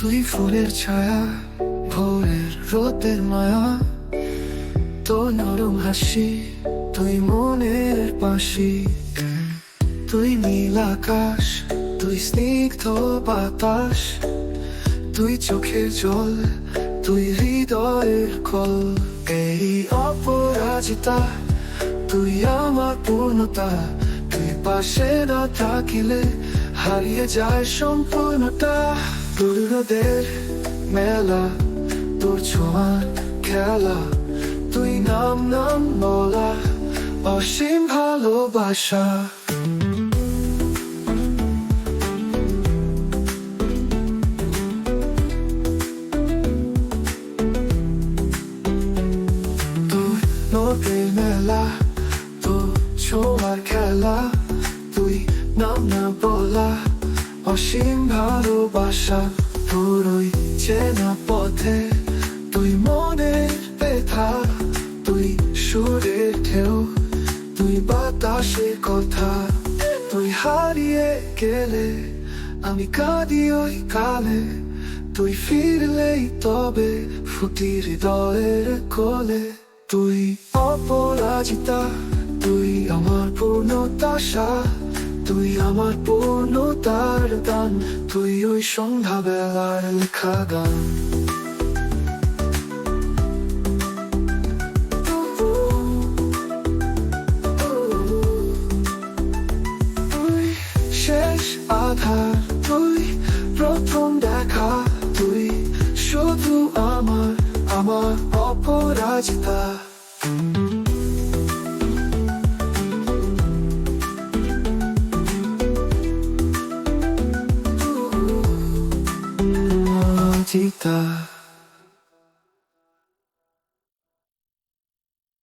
তুই ফুলের ছায়া, ভোরের রোদের মায়া, তোর নরম হাসি, তুই মনের পাশি। তুই নীল আকাশ, তুই স্নিগ্ধ বাতাস, তুই চোখের জল, তুই হৃদয়ের কল। এই অপরাজিতা, তুই আমার পূর্ণতা, তুই পাশে না থাকিলে হারিয়ে যায় সম্পূর্ণতা। তোর রোদের মেলা, তোর ছোঁয়ার খেলা, তুই নাম নাম বলা অসীম ভালোবাসা। তোর নদীর মেলা, তোর ছোঁয়ার খেলা, তুই নাম না বলা অসীম ভালোবাসা। তোর ওই চেনা পথে, তুই মনের ব্যথা, তুই সুরের ঢেউ, তুই বাতাসের কথা। তুই হারিয়ে গেলে আমি কাঁদি ওই কালে, তুই ফিরলেই তবে ফুটি হৃদয়ের কোলে। তুই অপরাজিতা, তুই আমার পূর্ণতাশা, তুই আমার পূর্ণতার গান, তুই ওই সন্ধ্যাবেলার লেখা গান। তুই শেষ আধার, তুই প্রথম দেখা, তুই শুধু আমার আমার অপরাজিতা। Tita.